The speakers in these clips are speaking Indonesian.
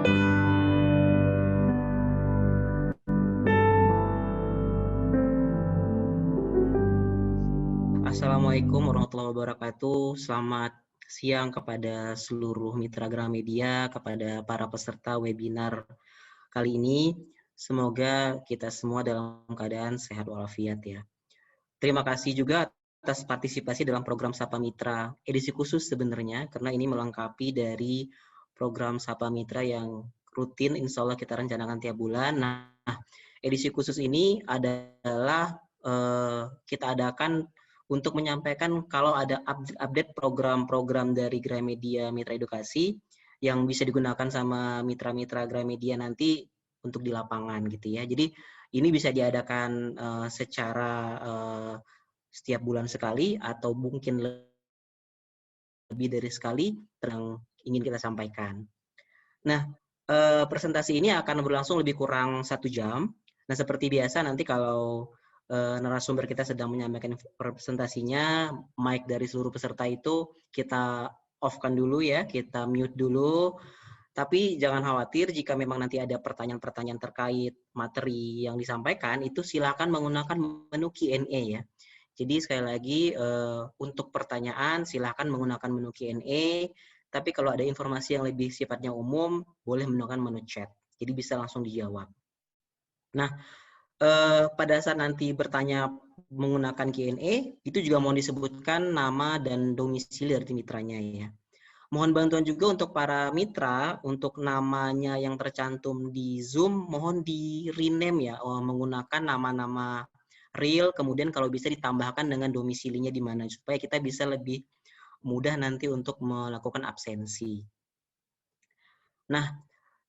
Assalamualaikum warahmatullahi wabarakatuh. Selamat siang kepada seluruh mitra Gramedia, kepada para peserta webinar kali ini. Semoga kita semua dalam keadaan sehat walafiat ya. Terima kasih juga atas partisipasi dalam program Sapa Mitra edisi khusus sebenarnya, karena ini melengkapi dari program Sapa Mitra yang rutin insya Allah kita rencanakan tiap bulan. Nah, edisi khusus ini adalah kita adakan untuk menyampaikan kalau ada update program-program dari Gramedia Mitra Edukasi yang bisa digunakan sama mitra-mitra Gramedia nanti untuk di lapangan gitu ya. Jadi ini bisa diadakan secara setiap bulan sekali atau mungkin lebih dari sekali yang ingin kita sampaikan. Nah, presentasi ini akan berlangsung lebih kurang 1 jam. Nah, seperti biasa nanti kalau narasumber kita sedang menyampaikan presentasinya, mic dari seluruh peserta itu kita off-kan dulu ya, kita mute dulu. Tapi jangan khawatir jika memang nanti ada pertanyaan-pertanyaan terkait materi yang disampaikan, itu silakan menggunakan menu Q&A ya. Jadi sekali lagi untuk pertanyaan silakan menggunakan menu Q&A, tapi kalau ada informasi yang lebih sifatnya umum, boleh menggunakan menu chat. Jadi bisa langsung dijawab. Nah, pada saat nanti bertanya menggunakan Q&A, itu juga mohon disebutkan nama dan domisili dari mitranya ya. Mohon bantuan juga untuk para mitra, untuk namanya yang tercantum di Zoom, mohon di rename ya, menggunakan nama-nama real, kemudian kalau bisa ditambahkan dengan domisilinya di mana, supaya kita bisa lebih mudah nanti untuk melakukan absensi. Nah,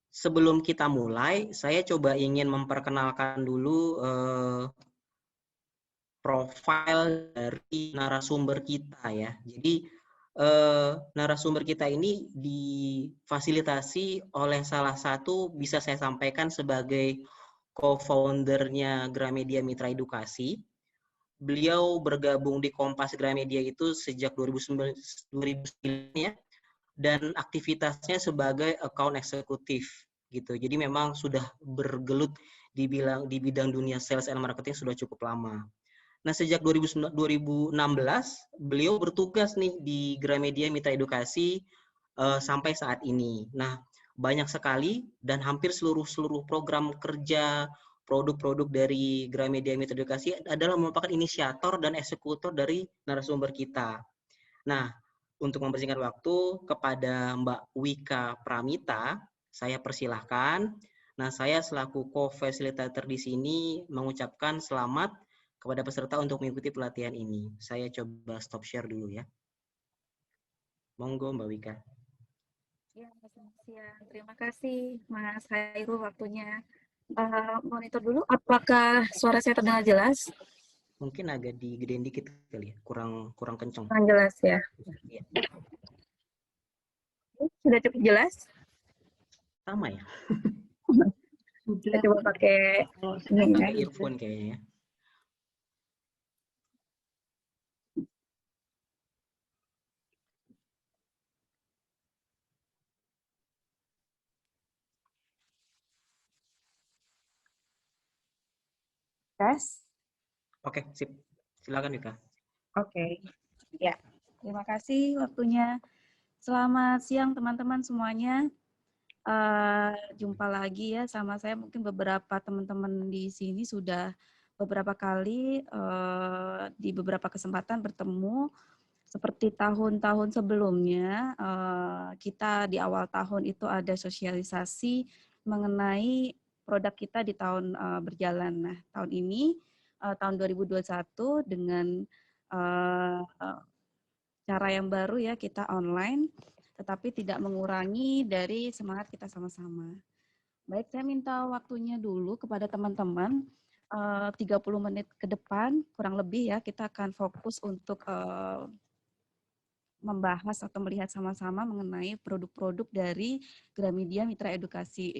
sebelum kita mulai, saya coba ingin memperkenalkan dulu profil dari narasumber kita ya. Jadi narasumber kita ini difasilitasi oleh salah satu, bisa saya sampaikan sebagai co-foundernya Gramedia Mitra Edukasi. Beliau bergabung di Kompas Gramedia itu sejak 2009 ya, dan aktivitasnya sebagai account eksekutif gitu. Jadi memang sudah bergelut di bidang dunia sales and marketing sudah cukup lama. Nah, sejak 2016 beliau bertugas nih di Gramedia Mitra Edukasi sampai saat ini. Nah, banyak sekali dan hampir seluruh program kerja, produk-produk dari Gramedia Mitra Edukasi adalah merupakan inisiator dan eksekutor dari narasumber kita. Nah, untuk mempersingkat waktu, kepada Mbak Wika Pramita, saya persilahkan. Nah, saya selaku co-facilitator di sini mengucapkan selamat kepada peserta untuk mengikuti pelatihan ini. Saya coba stop share dulu ya. Monggo Mbak Wika. Ya, selamat siang. Terima kasih Mas Hairul waktunya. Monitor dulu, apakah suara saya terdengar jelas? Mungkin agak digedein dikit kali ya, kurang kenceng. Kurang jelas ya. Ya. Sudah cukup jelas? Sama ya. Kita coba pakai ini ya. Earphone kayaknya ya. Tes. Oke, sip. Silakan Wika. Oke. Ya. Terima kasih waktunya. Selamat siang teman-teman semuanya. Jumpa lagi ya sama saya. Mungkin beberapa teman-teman di sini sudah beberapa kali di beberapa kesempatan bertemu. Seperti tahun-tahun sebelumnya, kita di awal tahun itu ada sosialisasi mengenai produk kita di tahun berjalan. Nah, tahun ini, tahun 2021 dengan cara yang baru ya, kita online, tetapi tidak mengurangi dari semangat kita sama-sama. Baik, saya minta waktunya dulu kepada teman-teman, 30 menit ke depan, kurang lebih ya, kita akan fokus untuk membahas atau melihat sama-sama mengenai produk-produk dari Gramedia Mitra Edukasi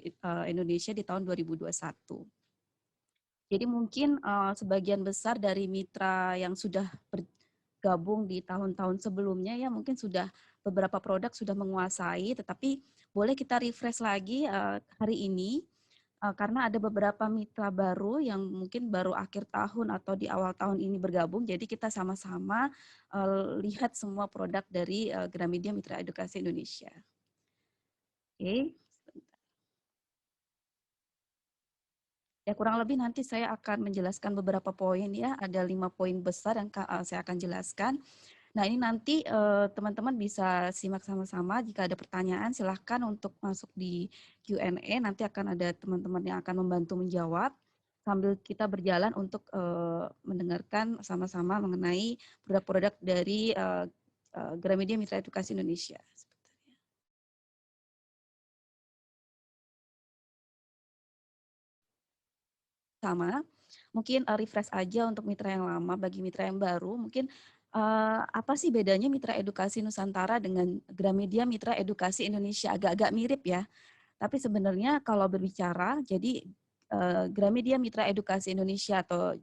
Indonesia di tahun 2021. Jadi mungkin sebagian besar dari mitra yang sudah bergabung di tahun-tahun sebelumnya ya mungkin sudah beberapa produk sudah menguasai, tetapi boleh kita refresh lagi hari ini, karena ada beberapa mitra baru yang mungkin baru akhir tahun atau di awal tahun ini bergabung, jadi kita sama-sama lihat semua produk dari Gramedia Mitra Edukasi Indonesia. Oke. Ya kurang lebih nanti saya akan menjelaskan beberapa poin ya, ada 5 poin besar yang saya akan jelaskan. Nah ini nanti teman-teman bisa simak sama-sama, jika ada pertanyaan silahkan untuk masuk di Q&A, nanti akan ada teman-teman yang akan membantu menjawab, sambil kita berjalan untuk mendengarkan sama-sama mengenai produk-produk dari Gramedia Mitra Edukasi Indonesia. Sama, mungkin refresh aja untuk mitra yang lama, bagi mitra yang baru, mungkin apa sih bedanya Mitra Edukasi Nusantara dengan Gramedia Mitra Edukasi Indonesia? Agak-agak mirip ya, tapi sebenarnya kalau berbicara, jadi Gramedia Mitra Edukasi Indonesia atau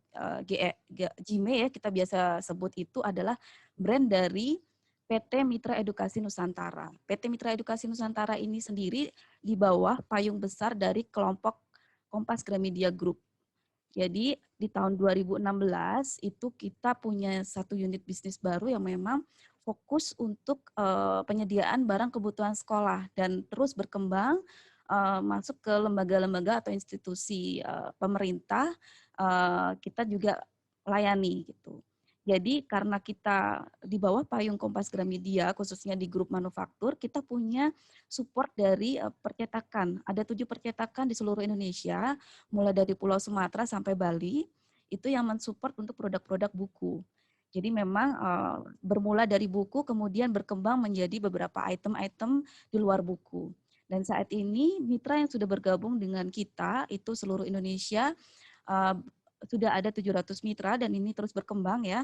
GME ya kita biasa sebut, itu adalah brand dari PT Mitra Edukasi Nusantara. PT Mitra Edukasi Nusantara ini sendiri di bawah payung besar dari kelompok Kompas Gramedia Group. Jadi di tahun 2016 itu kita punya satu unit bisnis baru yang memang fokus untuk penyediaan barang kebutuhan sekolah dan terus berkembang masuk ke lembaga-lembaga atau institusi pemerintah, kita juga layani gitu. Jadi karena kita di bawah payung Kompas Gramedia, khususnya di grup manufaktur, kita punya support dari percetakan. Ada 7 percetakan di seluruh Indonesia, mulai dari Pulau Sumatera sampai Bali, itu yang mensupport untuk produk-produk buku. Jadi memang bermula dari buku, kemudian berkembang menjadi beberapa item-item di luar buku. Dan saat ini mitra yang sudah bergabung dengan kita, itu seluruh Indonesia, sudah ada 700 mitra dan ini terus berkembang ya.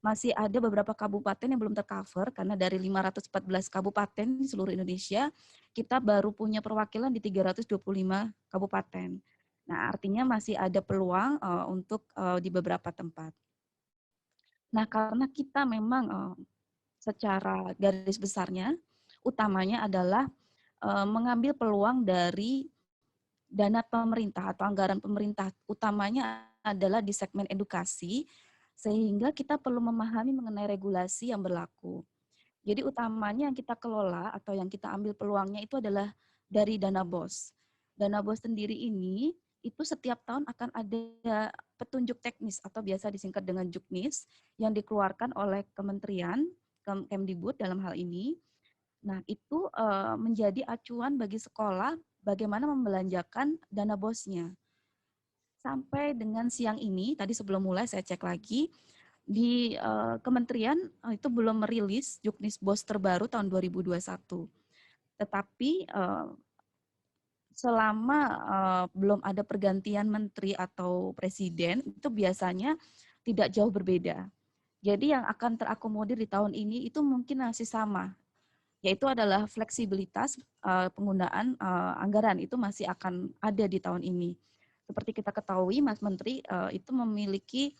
Masih ada beberapa kabupaten yang belum tercover karena dari 514 kabupaten di seluruh Indonesia, kita baru punya perwakilan di 325 kabupaten. Nah, artinya masih ada peluang untuk di beberapa tempat. Nah, karena kita memang secara garis besarnya, utamanya adalah mengambil peluang dari dana pemerintah atau anggaran pemerintah, utamanya adalah di segmen edukasi, sehingga kita perlu memahami mengenai regulasi yang berlaku. Jadi utamanya yang kita kelola atau yang kita ambil peluangnya itu adalah dari dana BOS. Dana BOS sendiri ini itu setiap tahun akan ada petunjuk teknis atau biasa disingkat dengan Juknis yang dikeluarkan oleh kementerian, Kemdikbud dalam hal ini. Nah, itu menjadi acuan bagi sekolah bagaimana membelanjakan dana BOS-nya. Sampai dengan siang ini, tadi sebelum mulai saya cek lagi, di kementerian itu belum merilis Juknis BOS terbaru tahun 2021. Tetapi selama belum ada pergantian menteri atau presiden, itu biasanya tidak jauh berbeda. Jadi yang akan terakomodir di tahun ini itu mungkin masih sama, yaitu adalah fleksibilitas penggunaan anggaran itu masih akan ada di tahun ini. Seperti kita ketahui, Mas Menteri itu memiliki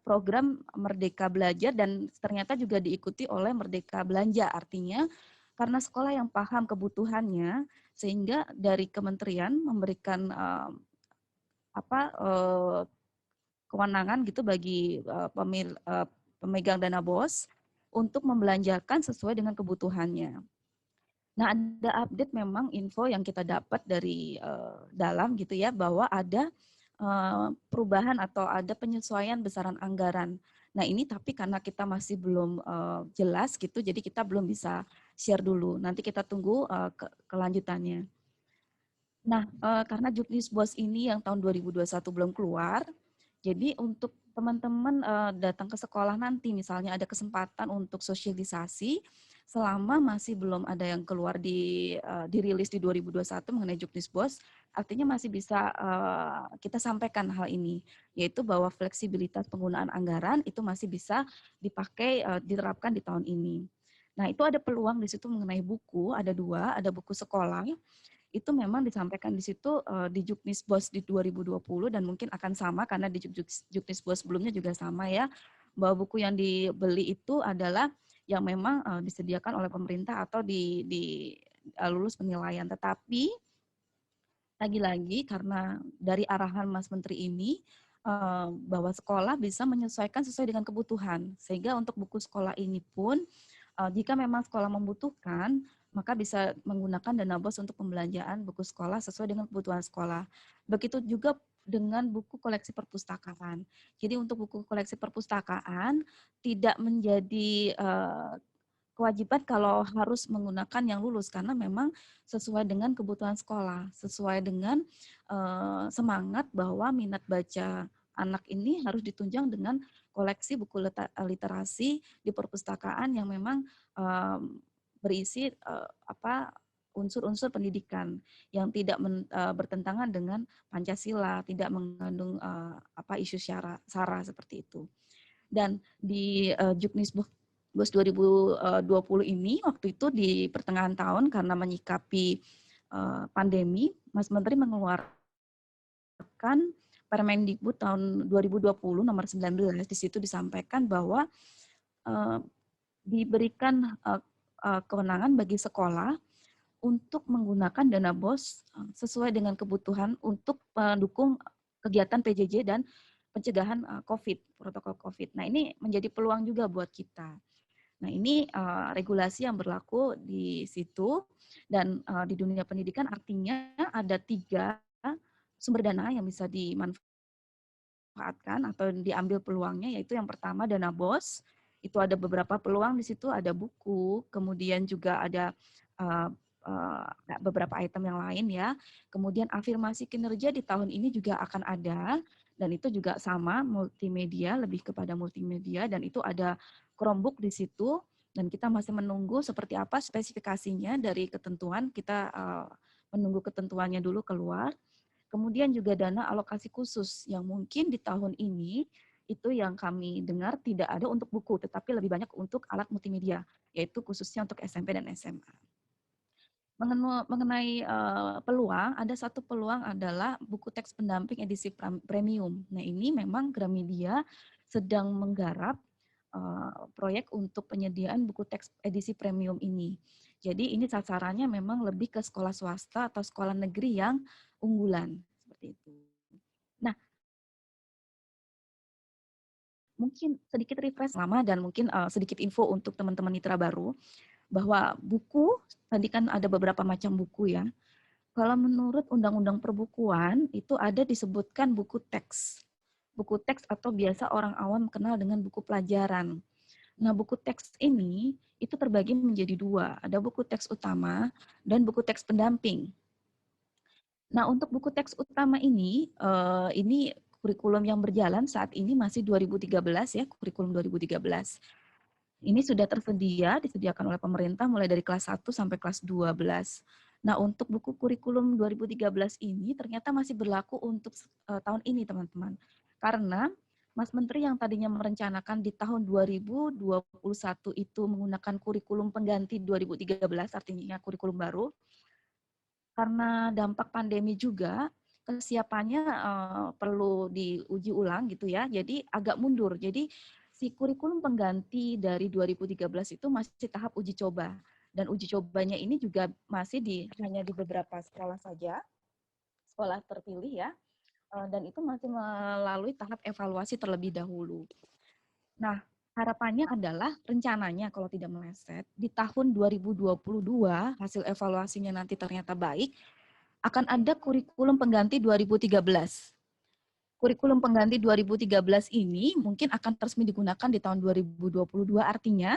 program Merdeka Belajar dan ternyata juga diikuti oleh Merdeka Belanja. Artinya karena sekolah yang paham kebutuhannya, sehingga dari kementerian memberikan kewenangan gitu bagi pemegang dana BOS untuk membelanjakan sesuai dengan kebutuhannya. Nah, ada update memang info yang kita dapat dari dalam gitu ya, bahwa ada perubahan atau ada penyesuaian besaran anggaran. Nah, ini tapi karena kita masih belum jelas gitu, jadi kita belum bisa share dulu. Nanti kita tunggu kelanjutannya. Nah, karena Juknis BOS ini yang tahun 2021 belum keluar, jadi untuk teman-teman datang ke sekolah nanti, misalnya ada kesempatan untuk sosialisasi, selama masih belum ada yang keluar dirilis di 2021 mengenai Juknis BOS, artinya masih bisa kita sampaikan hal ini, yaitu bahwa fleksibilitas penggunaan anggaran itu masih bisa dipakai, diterapkan di tahun ini. Nah, itu ada peluang di situ mengenai buku, ada 2, ada buku sekolah, itu memang disampaikan di situ di Juknis BOS di 2020 dan mungkin akan sama karena di Juknis BOS sebelumnya juga sama ya, bahwa buku yang dibeli itu adalah yang memang disediakan oleh pemerintah atau di lulus penilaian. Tetapi lagi-lagi karena dari arahan Mas Menteri ini bahwa sekolah bisa menyesuaikan sesuai dengan kebutuhan, sehingga untuk buku sekolah ini pun jika memang sekolah membutuhkan, maka bisa menggunakan dana BOS untuk pembelanjaan buku sekolah sesuai dengan kebutuhan sekolah. Begitu juga dengan buku koleksi perpustakaan. Jadi untuk buku koleksi perpustakaan tidak menjadi kewajiban kalau harus menggunakan yang lulus, karena memang sesuai dengan kebutuhan sekolah, sesuai dengan semangat bahwa minat baca anak ini harus ditunjang dengan koleksi buku literasi di perpustakaan yang memang berisi unsur-unsur pendidikan yang tidak bertentangan dengan Pancasila, tidak mengandung isu sara seperti itu. Dan di Juknisbus 2020 ini waktu itu di pertengahan tahun karena menyikapi pandemi, Mas Menteri mengeluarkan Permendikbud tahun 2020 nomor 19. Di situ disampaikan bahwa diberikan kewenangan bagi sekolah untuk menggunakan dana BOS sesuai dengan kebutuhan untuk mendukung kegiatan PJJ dan pencegahan COVID, protokol COVID. Nah, ini menjadi peluang juga buat kita. Nah, ini regulasi yang berlaku di situ, dan di dunia pendidikan artinya ada 3 sumber dana yang bisa dimanfaatkan atau diambil peluangnya, yaitu yang pertama dana BOS, itu ada beberapa peluang di situ, ada buku, kemudian juga ada beberapa item yang lain ya. Kemudian afirmasi kinerja di tahun ini juga akan ada, dan itu juga sama multimedia, lebih kepada multimedia, dan itu ada Chromebook di situ, dan kita masih menunggu seperti apa spesifikasinya dari ketentuan, kita menunggu ketentuannya dulu keluar. Kemudian juga dana alokasi khusus yang mungkin di tahun ini itu yang kami dengar tidak ada untuk buku, tetapi lebih banyak untuk alat multimedia, yaitu khususnya untuk SMP dan SMA. Mengenai peluang, ada satu peluang adalah buku teks pendamping edisi premium. Nah, ini memang Gramedia sedang menggarap proyek untuk penyediaan buku teks edisi premium ini. Jadi ini sasarannya memang lebih ke sekolah swasta atau sekolah negeri yang unggulan, seperti itu. Nah, mungkin sedikit refresh lama dan mungkin sedikit info untuk teman-teman mitra baru, bahwa buku, tadi kan ada beberapa macam buku ya. Kalau menurut Undang-Undang Perbukuan, itu ada disebutkan buku teks. Buku teks atau biasa orang awam kenal dengan buku pelajaran. Nah, buku teks ini itu terbagi menjadi 2. Ada buku teks utama dan buku teks pendamping. Nah, untuk buku teks utama ini kurikulum yang berjalan saat ini masih 2013 ya, kurikulum 2013. Ini sudah tersedia, disediakan oleh pemerintah mulai dari kelas 1 sampai kelas 12. Nah, untuk buku kurikulum 2013 ini ternyata masih berlaku untuk tahun ini, teman-teman. Karena Mas Menteri yang tadinya merencanakan di tahun 2021 itu menggunakan kurikulum pengganti 2013, artinya kurikulum baru, karena dampak pandemi juga, kesiapannya perlu diuji ulang gitu ya, jadi agak mundur. Jadi si kurikulum pengganti dari 2013 itu masih tahap uji coba. Dan uji cobanya ini juga masih hanya di beberapa sekolah saja, sekolah terpilih ya, dan itu masih melalui tahap evaluasi terlebih dahulu. Nah, harapannya adalah rencananya kalau tidak meleset, di tahun 2022 hasil evaluasinya nanti ternyata baik, akan ada kurikulum pengganti 2013. Kurikulum pengganti 2013 ini mungkin akan resmi digunakan di tahun 2022, artinya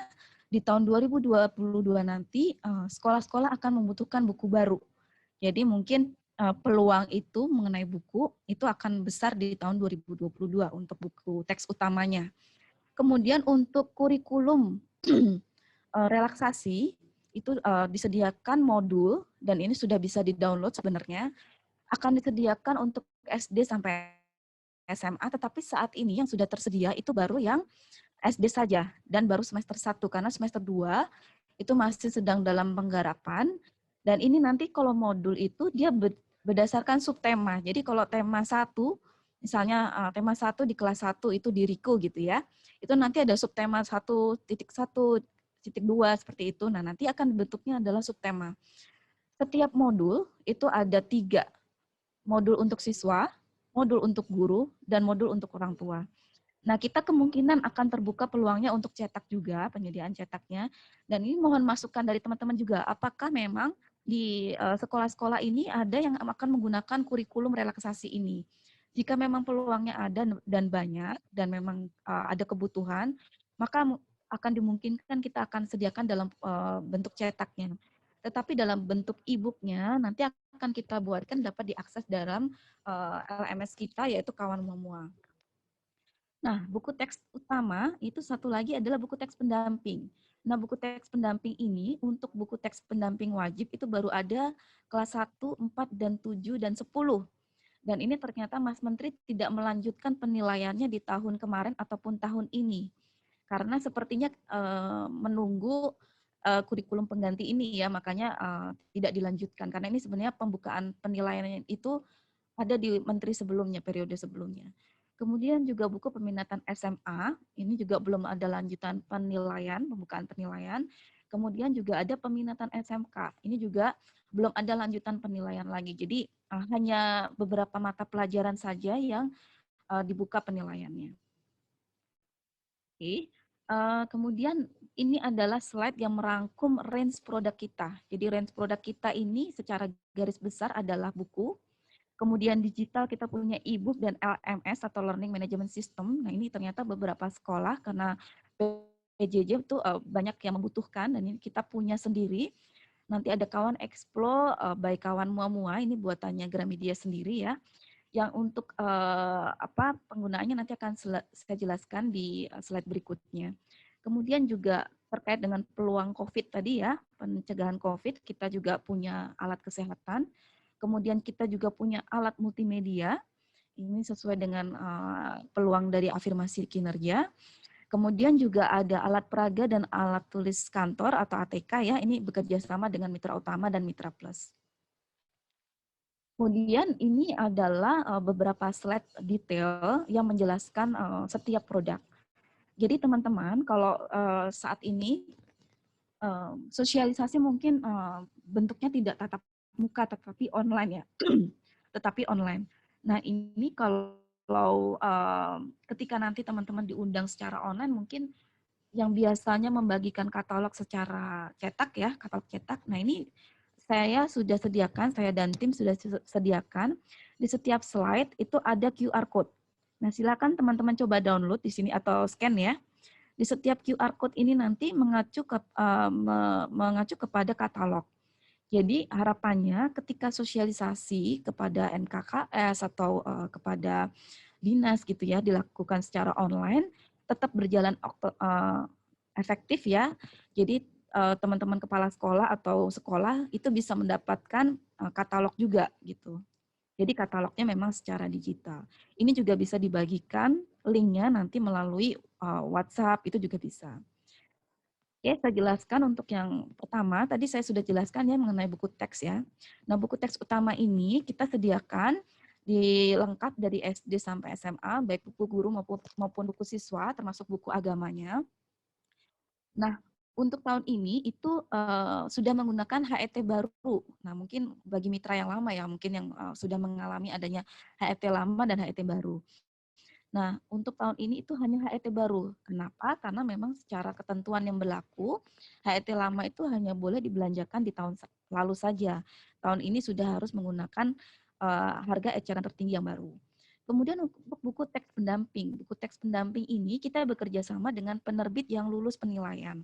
di tahun 2022 nanti sekolah-sekolah akan membutuhkan buku baru. Jadi mungkin peluang itu mengenai buku itu akan besar di tahun 2022 untuk buku teks utamanya. Kemudian untuk kurikulum relaksasi itu disediakan modul, dan ini sudah bisa di-download sebenarnya, akan disediakan untuk SD sampai SMA, tetapi saat ini yang sudah tersedia itu baru yang SD saja, dan baru semester 1, karena semester 2 itu masih sedang dalam penggarapan, dan ini nanti kalau modul itu dia berdasarkan subtema. Jadi kalau tema 1, misalnya tema 1 di kelas 1 itu di Riko gitu ya, itu nanti ada subtema 1.1 2 seperti itu. Nah, nanti akan bentuknya adalah subtema. Setiap modul itu ada 3. Modul untuk siswa, modul untuk guru, dan modul untuk orang tua. Nah, kita kemungkinan akan terbuka peluangnya untuk cetak juga, penyediaan cetaknya. Dan ini mohon masukan dari teman-teman juga, apakah memang di sekolah-sekolah ini ada yang akan menggunakan kurikulum relaksasi ini. Jika memang peluangnya ada dan banyak, dan memang ada kebutuhan, maka akan dimungkinkan kita akan sediakan dalam bentuk cetaknya. Tetapi dalam bentuk e-book-nya nanti akan kita buatkan dapat diakses dalam LMS kita, yaitu Kawan Memua. Nah, buku teks utama itu satu lagi adalah buku teks pendamping. Nah, buku teks pendamping ini untuk buku teks pendamping wajib itu baru ada kelas 1, 4, dan 7, dan 10. Dan ini ternyata Mas Menteri tidak melanjutkan penilaiannya di tahun kemarin ataupun tahun ini. Karena sepertinya menunggu kurikulum pengganti ini ya, makanya tidak dilanjutkan. Karena ini sebenarnya pembukaan penilaian itu ada di menteri sebelumnya, periode sebelumnya. Kemudian juga buku peminatan SMA, ini juga belum ada lanjutan penilaian, pembukaan penilaian. Kemudian juga ada peminatan SMK, ini juga belum ada lanjutan penilaian lagi. Jadi hanya beberapa mata pelajaran saja yang dibuka penilaiannya. Oke. Kemudian ini adalah slide yang merangkum range produk kita. Jadi range produk kita ini secara garis besar adalah buku. Kemudian digital kita punya e-book dan LMS atau Learning Management System. Nah, ini ternyata beberapa sekolah karena PJJ itu banyak yang membutuhkan dan ini kita punya sendiri. Nanti ada Kawan Explore by Kawan Muamua, ini buatannya Gramedia sendiri ya. Yang untuk penggunaannya nanti akan saya jelaskan di slide berikutnya. Kemudian juga terkait dengan peluang COVID tadi ya, pencegahan COVID, kita juga punya alat kesehatan. Kemudian kita juga punya alat multimedia, ini sesuai dengan peluang dari afirmasi kinerja. Kemudian juga ada alat peraga dan alat tulis kantor atau ATK ya, ini bekerja sama dengan Mitra Utama dan Mitra Plus. Kemudian ini adalah beberapa slide detail yang menjelaskan setiap produk. Jadi teman-teman kalau saat ini sosialisasi mungkin bentuknya tidak tatap muka tetapi online ya, tetapi online. Nah ini kalau ketika nanti teman-teman diundang secara online mungkin yang biasanya membagikan katalog secara cetak ya, katalog cetak. Nah ini saya sudah sediakan, saya dan tim sudah sediakan di setiap slide itu ada QR code. Nah silakan teman-teman coba download di sini atau scan ya. Di setiap QR code ini nanti mengacu kepada katalog. Jadi harapannya ketika sosialisasi kepada NKKS atau kepada dinas gitu ya dilakukan secara online tetap berjalan efektif ya. Jadi teman-teman kepala sekolah atau sekolah itu bisa mendapatkan katalog juga gitu. Jadi katalognya memang secara digital. Ini juga bisa dibagikan linknya nanti melalui WhatsApp, itu juga bisa. Oke, saya jelaskan untuk yang pertama, tadi saya sudah jelaskan ya mengenai buku teks ya. Nah, buku teks utama ini kita sediakan lengkap dari SD sampai SMA, baik buku guru maupun buku siswa, termasuk buku agamanya. Nah, untuk tahun ini itu sudah menggunakan HET baru. Nah, mungkin bagi mitra yang lama ya, mungkin yang sudah mengalami adanya HET lama dan HET baru. Nah, untuk tahun ini itu hanya HET baru. Kenapa? Karena memang secara ketentuan yang berlaku, HET lama itu hanya boleh dibelanjakan di tahun lalu saja. Tahun ini sudah harus menggunakan harga eceran tertinggi yang baru. Kemudian untuk buku teks pendamping. Buku teks pendamping ini kita bekerja sama dengan penerbit yang lulus penilaian.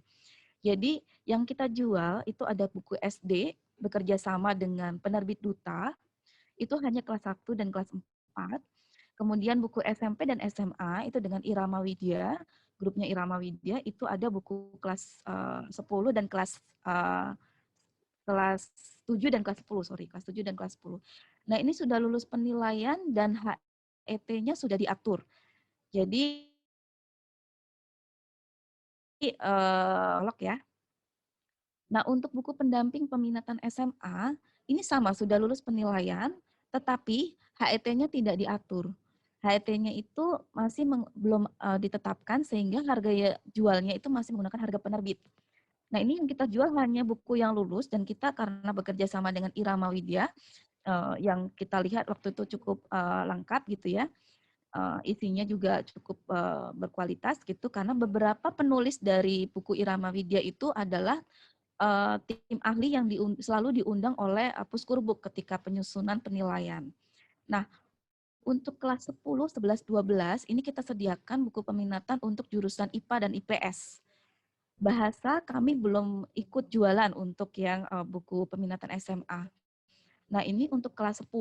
Jadi yang kita jual itu ada buku SD, bekerja sama dengan penerbit Duta, itu hanya kelas 1 dan kelas 4. Kemudian buku SMP dan SMA itu dengan Irama Widya, grupnya Irama Widya itu ada buku kelas 10 dan kelas 7 dan kelas 10, kelas 7 dan kelas 10. Nah, ini sudah lulus penilaian dan HET-nya sudah diatur. Jadi ya. Nah, untuk buku pendamping peminatan SMA, ini sama, sudah lulus penilaian, tetapi HET-nya tidak diatur. HET-nya itu masih belum ditetapkan, sehingga harga jualnya itu masih menggunakan harga penerbit. Nah, ini yang kita jual hanya buku yang lulus, dan kita karena bekerja sama dengan Irama Widya, yang kita lihat waktu itu cukup lengkap gitu ya. Isinya juga cukup berkualitas gitu, karena beberapa penulis dari buku Irama Widya itu adalah tim ahli yang selalu diundang oleh Puskurbuk ketika penyusunan penilaian. Nah, untuk kelas 10, 11, 12 ini kita sediakan buku peminatan untuk jurusan IPA dan IPS. Bahasa kami belum ikut jualan untuk yang buku peminatan SMA. Nah, ini untuk kelas 10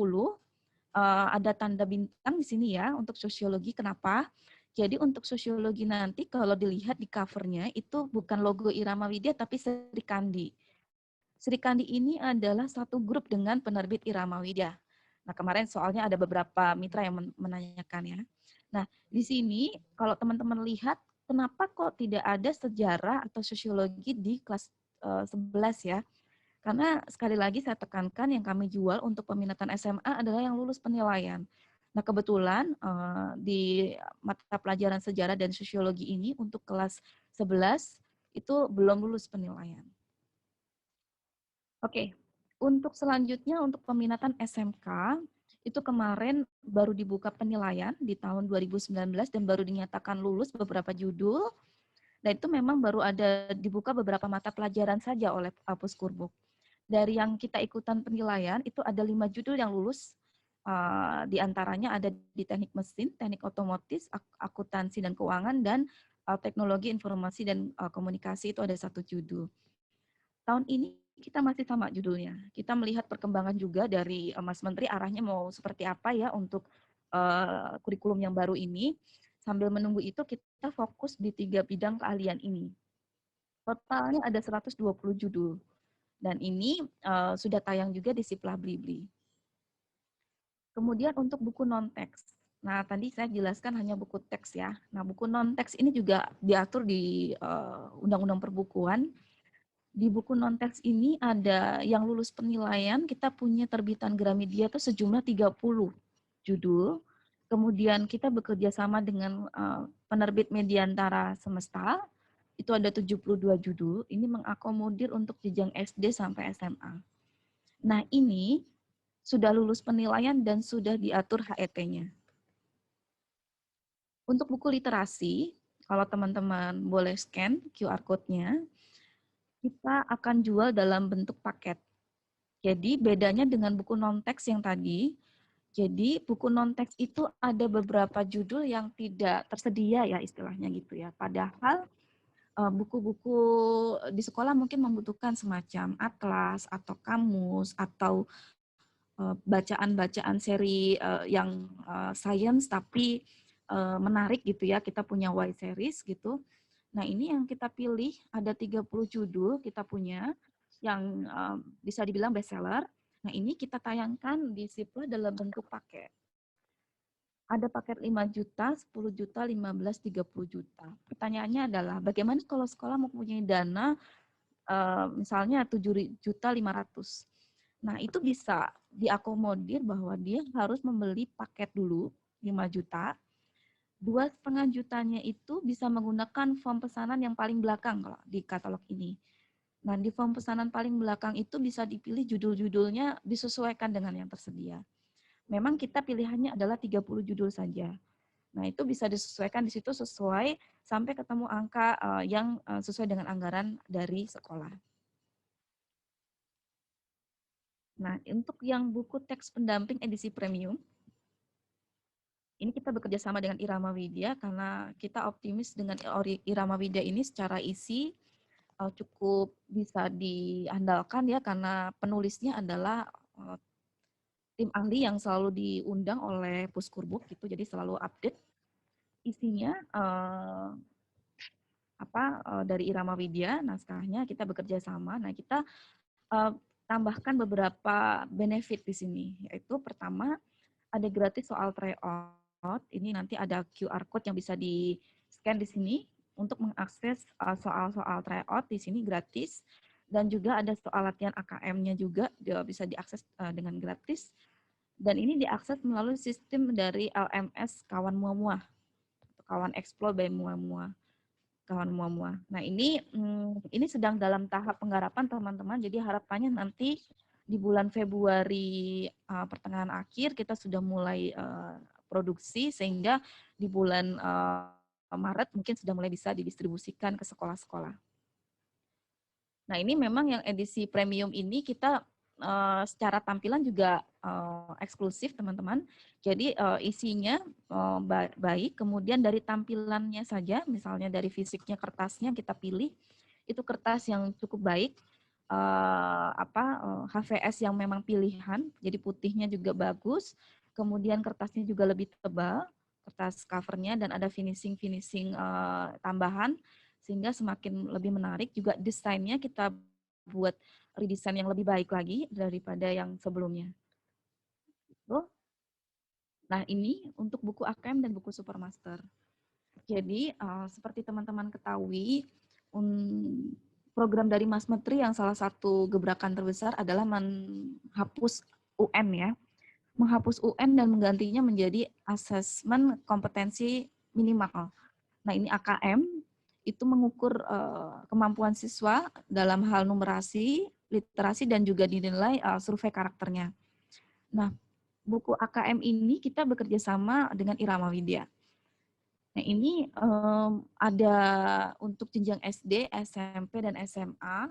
ada tanda bintang di sini ya untuk sosiologi. Kenapa? Jadi untuk sosiologi nanti kalau dilihat di covernya itu bukan logo Irama Widya tapi Sri Kandi. Sri Kandi ini adalah satu grup dengan penerbit Irama Widya. Nah, kemarin soalnya ada beberapa mitra yang menanyakan ya. Nah, di sini kalau teman-teman lihat, kenapa kok tidak ada sejarah atau sosiologi di kelas 11 ya? Karena sekali lagi saya tekankan yang kami jual untuk peminatan SMA adalah yang lulus penilaian. Nah, kebetulan di mata pelajaran sejarah dan sosiologi ini untuk kelas 11 itu belum lulus penilaian. Oke, untuk selanjutnya untuk peminatan SMK, itu kemarin baru dibuka penilaian di tahun 2019 dan baru dinyatakan lulus beberapa judul. Dan itu memang baru ada dibuka beberapa mata pelajaran saja oleh Puskurbuk. Dari yang kita ikutan penilaian, itu ada 5 judul yang lulus. Di antaranya ada di teknik mesin, teknik otomotif, akuntansi dan keuangan, dan teknologi informasi dan komunikasi itu ada 1 judul. Tahun ini kita masih sama judulnya. Kita melihat perkembangan juga dari Mas Menteri arahnya mau seperti apa ya untuk kurikulum yang baru ini. Sambil menunggu itu kita fokus di 3 bidang keahlian ini. Totalnya ada 120 judul. Dan ini sudah tayang juga di Siplah Blibli. Kemudian untuk buku non-teks. Nah, tadi saya jelaskan hanya buku teks ya. Nah, buku non-teks ini juga diatur di Undang-Undang Perbukuan. Di buku non-teks ini ada yang lulus penilaian, kita punya terbitan Gramedia itu sejumlah 30 judul. Kemudian kita bekerja sama dengan penerbit Mediantara Semesta, itu ada 72 judul. Ini mengakomodir untuk jenjang SD sampai SMA. Nah, ini sudah lulus penilaian dan sudah diatur HET-nya. Untuk buku literasi, kalau teman-teman boleh scan QR code-nya, kita akan jual dalam bentuk paket. Jadi bedanya dengan buku non-teks yang tadi, jadi buku non-teks itu ada beberapa judul yang tidak tersedia ya istilahnya gitu ya. Padahal buku-buku di sekolah mungkin membutuhkan semacam atlas atau kamus atau bacaan-bacaan seri yang science tapi menarik gitu ya. Kita punya Y series gitu. Nah, ini yang kita pilih ada 30 judul kita punya yang bisa dibilang bestseller. Nah, ini kita tayangkan di Siplah dalam bentuk paket. Ada paket 5 juta, 10 juta, 15, 30 juta. Pertanyaannya adalah bagaimana kalau sekolah mempunyai dana misalnya 7.500.000. Nah, itu bisa diakomodir bahwa dia harus membeli paket dulu 5 juta. 2,5 jutanya itu bisa menggunakan form pesanan yang paling belakang kalau di katalog ini. Nah, di form pesanan paling belakang itu bisa dipilih judul-judulnya disesuaikan dengan yang tersedia. Memang kita pilihannya adalah 30 judul saja. Nah, itu bisa disesuaikan di situ sesuai sampai ketemu angka yang sesuai dengan anggaran dari sekolah. Nah, untuk yang buku teks pendamping edisi premium, ini kita bekerja sama dengan Irama Widya karena kita optimis dengan Irama Widya ini secara isi cukup bisa diandalkan ya karena penulisnya adalah tim ahli yang selalu diundang oleh Puskurbuk gitu, jadi selalu update isinya dari Irama Widya naskahnya kita bekerja sama. Nah, kita tambahkan beberapa benefit di sini, yaitu pertama ada gratis soal tryout. Ini nanti ada QR code yang bisa di-scan di sini untuk mengakses soal-soal tryout di sini gratis. Dan juga ada soal latihan AKM-nya juga bisa diakses dengan gratis. Dan ini diakses melalui sistem dari LMS Kawan Muamua, Kawan Explore by Muamua. kawan mua-mua. Nah, ini sedang dalam tahap penggarapan teman-teman. Jadi harapannya nanti di bulan Februari pertengahan akhir kita sudah mulai produksi, sehingga di bulan Maret mungkin sudah mulai bisa didistribusikan ke sekolah-sekolah. Nah, ini memang yang edisi premium ini kita secara tampilan juga eksklusif, teman-teman. Jadi isinya baik, kemudian dari tampilannya saja, misalnya dari fisiknya, kertasnya kita pilih, itu kertas yang cukup baik, HVS yang memang pilihan, jadi putihnya juga bagus, kemudian kertasnya juga lebih tebal, kertas covernya, dan ada finishing tambahan, sehingga semakin lebih menarik. Juga desainnya kita buat redesign yang lebih baik lagi daripada yang sebelumnya. Nah, ini untuk buku AKM dan buku Supermaster. Jadi, seperti teman-teman ketahui, program dari Mas Menteri yang salah satu gebrakan terbesar adalah menghapus UN ya. Menghapus UN dan menggantinya menjadi asesmen kompetensi minimal. Nah, ini AKM itu mengukur kemampuan siswa dalam hal numerasi, literasi, dan juga dinilai survei karakternya. Nah, buku AKM ini kita bekerja sama dengan Irama Widya. Nah, ini ada untuk jenjang SD, SMP, dan SMA.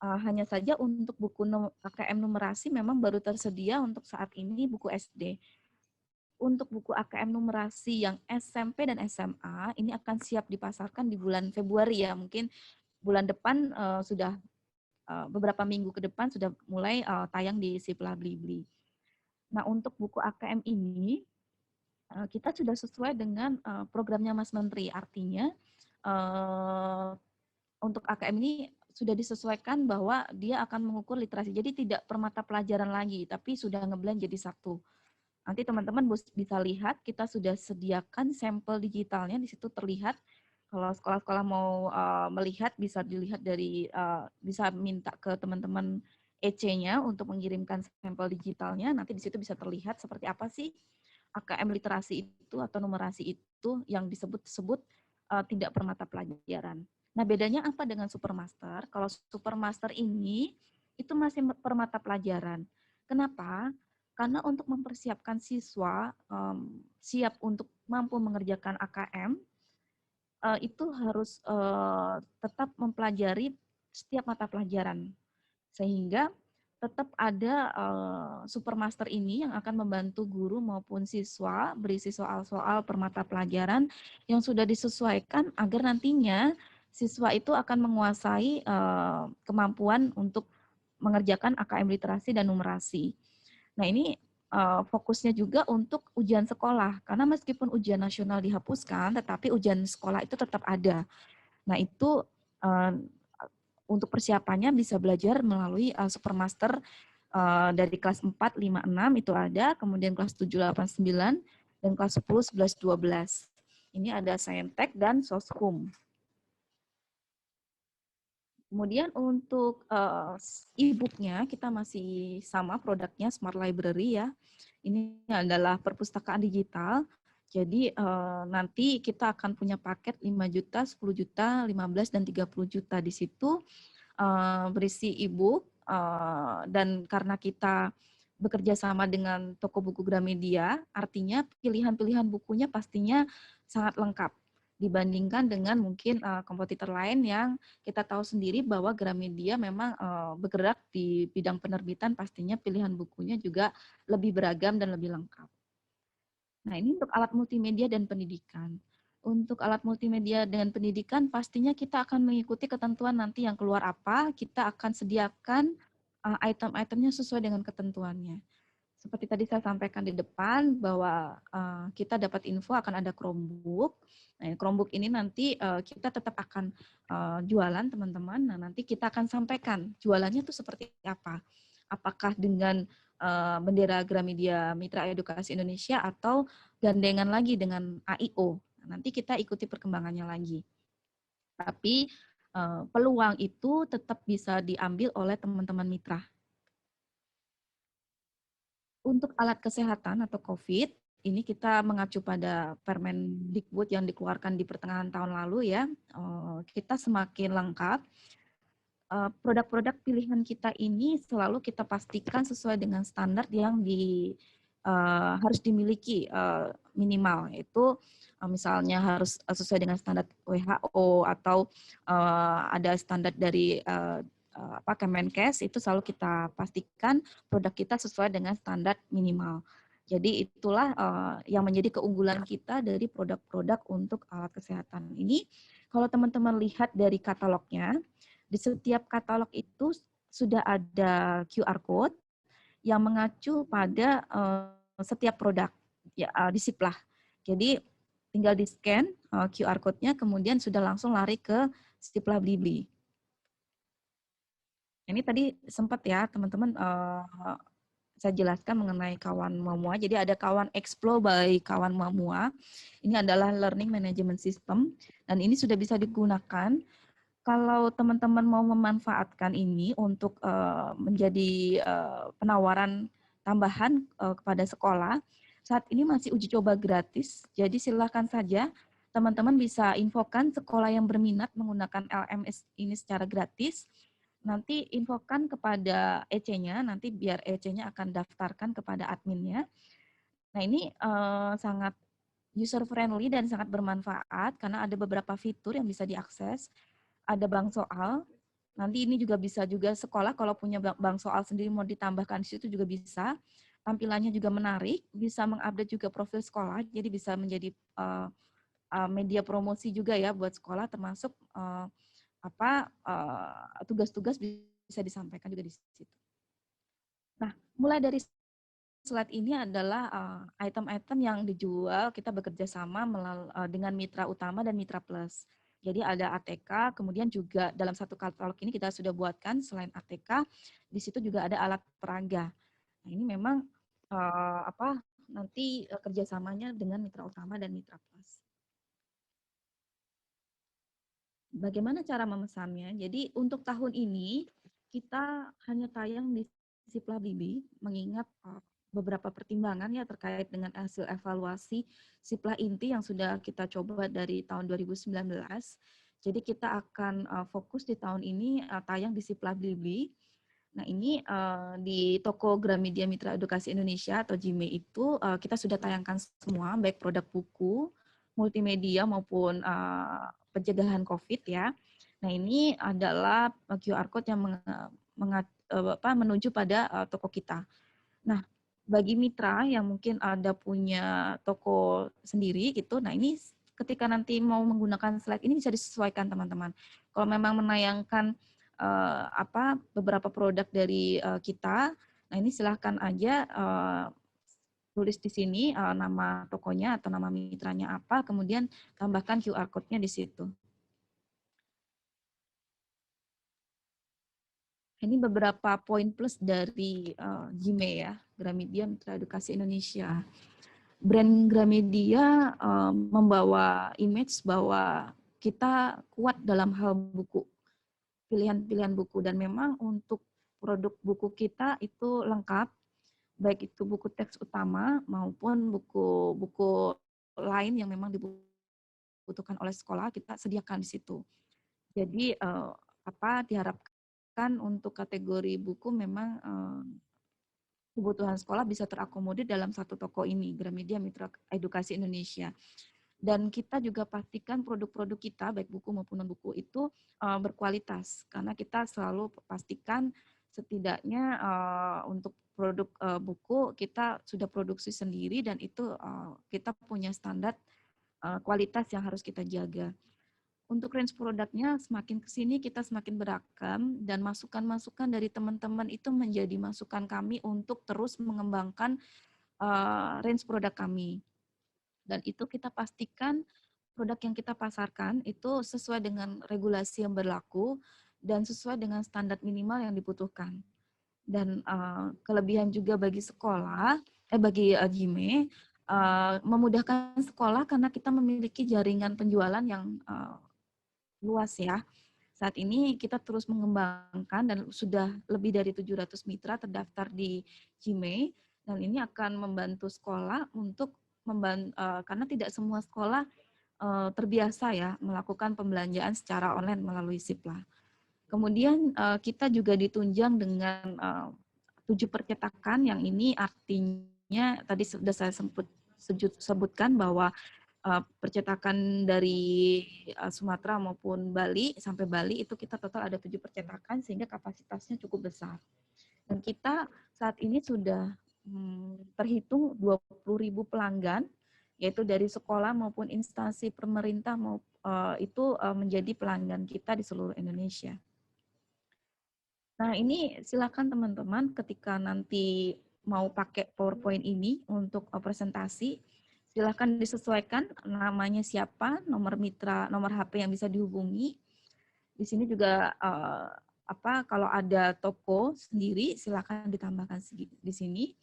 Hanya saja untuk buku AKM numerasi memang baru tersedia untuk saat ini buku SD. Untuk buku AKM numerasi yang SMP dan SMA, ini akan siap dipasarkan di bulan Februari ya. Mungkin bulan depan sudah beberapa minggu ke depan sudah mulai tayang di Siplah Blibli. Nah, untuk buku AKM ini kita sudah sesuai dengan programnya Mas Menteri. Artinya untuk AKM ini sudah disesuaikan bahwa dia akan mengukur literasi. Jadi tidak per mata pelajaran lagi, tapi sudah ngeblend jadi satu. Nanti teman-teman bisa lihat, kita sudah sediakan sampel digitalnya, di situ terlihat. Kalau sekolah-sekolah mau melihat, bisa dilihat dari, bisa minta ke teman-teman EC-nya untuk mengirimkan sampel digitalnya, nanti di situ bisa terlihat seperti apa sih AKM literasi itu atau numerasi itu yang disebut-sebut tidak per mata pelajaran. Nah, bedanya apa dengan Supermaster? Kalau Supermaster ini, itu masih per mata pelajaran. Kenapa? Karena untuk mempersiapkan siswa siap untuk mampu mengerjakan AKM, itu harus tetap mempelajari setiap mata pelajaran. Sehingga tetap ada Supermaster ini yang akan membantu guru maupun siswa berisi soal-soal per mata pelajaran yang sudah disesuaikan agar nantinya siswa itu akan menguasai kemampuan untuk mengerjakan AKM literasi dan numerasi. Nah, ini fokusnya juga untuk ujian sekolah, karena meskipun ujian nasional dihapuskan, tetapi ujian sekolah itu tetap ada. Nah, itu untuk persiapannya bisa belajar melalui Supermaster dari kelas 4, 5, 6 itu ada, kemudian kelas 7, 8, 9, dan kelas 10, 11, 12. Ini ada Saintek dan Soshum. Kemudian untuk e-booknya kita masih sama produknya Smart Library ya. Ini adalah perpustakaan digital. Jadi nanti kita akan punya paket 5 juta, 10 juta, 15 dan 30 juta di situ berisi e-book dan karena kita bekerja sama dengan toko buku Gramedia, artinya pilihan-pilihan bukunya pastinya sangat lengkap dibandingkan dengan mungkin kompetitor lain yang kita tahu sendiri bahwa Gramedia memang bergerak di bidang penerbitan, pastinya pilihan bukunya juga lebih beragam dan lebih lengkap. Nah, ini untuk alat multimedia dan pendidikan. Untuk alat multimedia dan pendidikan, pastinya kita akan mengikuti ketentuan nanti yang keluar apa, kita akan sediakan item-itemnya sesuai dengan ketentuannya. Seperti tadi saya sampaikan di depan bahwa kita dapat info akan ada Chromebook. Nah, Chromebook ini nanti kita tetap akan jualan teman-teman. Nah, nanti kita akan sampaikan jualannya itu seperti apa. Apakah dengan bendera Gramedia Mitra Edukasi Indonesia atau gandengan lagi dengan AIO. Nah, nanti kita ikuti perkembangannya lagi. Tapi peluang itu tetap bisa diambil oleh teman-teman mitra. Untuk alat kesehatan atau COVID, ini kita mengacu pada Permendikbud yang dikeluarkan di pertengahan tahun lalu ya, kita semakin lengkap. Produk-produk pilihan kita ini selalu kita pastikan sesuai dengan standar yang harus dimiliki minimal, yaitu misalnya harus sesuai dengan standar WHO atau ada standar dari Kemenkes, itu selalu kita pastikan produk kita sesuai dengan standar minimal. Jadi itulah yang menjadi keunggulan kita dari produk-produk untuk alat kesehatan ini. Kalau teman-teman lihat dari katalognya, di setiap katalog itu sudah ada QR code yang mengacu pada setiap produk ya, di Siplah. Jadi tinggal di-scan QR code-nya, kemudian sudah langsung lari ke Siplah Blibli. Ini tadi sempat ya teman-teman saya jelaskan mengenai kawan Mamua. Jadi ada kawan Explo by kawan Mamua. Ini adalah learning management system dan ini sudah bisa digunakan. Kalau teman-teman mau memanfaatkan ini untuk menjadi penawaran tambahan kepada sekolah, saat ini masih uji coba gratis. Jadi silakan saja teman-teman bisa infokan sekolah yang berminat menggunakan LMS ini secara gratis. Nanti infokan kepada EC-nya, nanti biar EC-nya akan daftarkan kepada adminnya. Nah ini sangat user friendly dan sangat bermanfaat karena ada beberapa fitur yang bisa diakses. Ada bank soal, nanti ini juga bisa juga sekolah kalau punya bank soal sendiri mau ditambahkan di situ juga bisa. Tampilannya juga menarik, bisa mengupdate juga profil sekolah, jadi bisa menjadi media promosi juga ya buat sekolah, termasuk tugas-tugas bisa disampaikan juga di situ. Nah, mulai dari slide ini adalah item-item yang dijual, kita bekerja sama dengan mitra utama dan mitra plus. Jadi ada ATK, kemudian juga dalam satu katalog ini kita sudah buatkan selain ATK, di situ juga ada alat peraga. Nah ini memang nanti kerjasamanya dengan mitra utama dan mitra plus. Bagaimana cara memesannya? Jadi untuk tahun ini kita hanya tayang di Siplah Bibi, mengingat beberapa pertimbangan ya terkait dengan hasil evaluasi Siplah Inti yang sudah kita coba dari tahun 2019. Jadi kita akan fokus di tahun ini tayang di Siplah Bibi. Nah ini di toko Gramedia Mitra Edukasi Indonesia atau JIME itu kita sudah tayangkan semua, baik produk buku, multimedia maupun pencegahan COVID ya. Nah ini adalah QR code yang menuju pada toko kita. Nah, bagi mitra yang mungkin ada punya toko sendiri gitu, nah ini ketika nanti mau menggunakan slide ini bisa disesuaikan teman-teman. Kalau memang menayangkan beberapa produk dari kita, nah ini silahkan aja tulis di sini nama tokonya atau nama mitranya apa, kemudian tambahkan QR code-nya di situ. Ini beberapa poin plus dari JIME ya, Gramedia Mitra Edukasi Indonesia. Brand Gramedia membawa image bahwa kita kuat dalam hal buku, pilihan-pilihan buku, dan memang untuk produk buku kita itu lengkap, baik itu buku teks utama maupun buku-buku lain yang memang dibutuhkan oleh sekolah, kita sediakan di situ. Jadi diharapkan untuk kategori buku memang kebutuhan sekolah bisa terakomodir dalam satu toko ini, Gramedia Mitra Edukasi Indonesia. Dan kita juga pastikan produk-produk kita, baik buku maupun non-buku itu berkualitas, karena kita selalu pastikan setidaknya untuk produk buku kita sudah produksi sendiri dan itu kita punya standar kualitas yang harus kita jaga. Untuk range produknya semakin ke sini kita semakin beragam dan masukan-masukan dari teman-teman itu menjadi masukan kami untuk terus mengembangkan range produk kami. Dan itu kita pastikan produk yang kita pasarkan itu sesuai dengan regulasi yang berlaku dan sesuai dengan standar minimal yang dibutuhkan. Dan kelebihan juga bagi sekolah, bagi JIME, memudahkan sekolah karena kita memiliki jaringan penjualan yang luas ya. Saat ini kita terus mengembangkan dan sudah lebih dari 700 mitra terdaftar di JIME dan ini akan membantu sekolah untuk karena tidak semua sekolah terbiasa ya melakukan pembelanjaan secara online melalui Sipla. Kemudian kita juga ditunjang dengan 7 percetakan, yang ini artinya tadi sudah saya sebutkan bahwa percetakan dari Sumatera maupun Bali sampai Bali itu kita total ada 7 percetakan sehingga kapasitasnya cukup besar. Dan kita saat ini sudah terhitung 20.000 pelanggan, yaitu dari sekolah maupun instansi pemerintah itu menjadi pelanggan kita di seluruh Indonesia. Nah, ini silakan teman-teman ketika nanti mau pakai PowerPoint ini untuk presentasi, silakan disesuaikan namanya siapa, nomor mitra, nomor HP yang bisa dihubungi. Di sini juga kalau ada toko sendiri silakan ditambahkan di sini,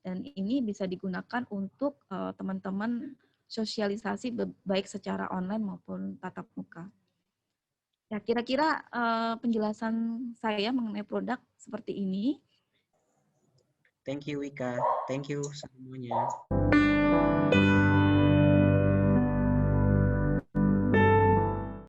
dan ini bisa digunakan untuk teman-teman sosialisasi baik secara online maupun tatap muka. Ya, kira-kira penjelasan saya mengenai produk seperti ini. Thank you, Wika. Thank you semuanya.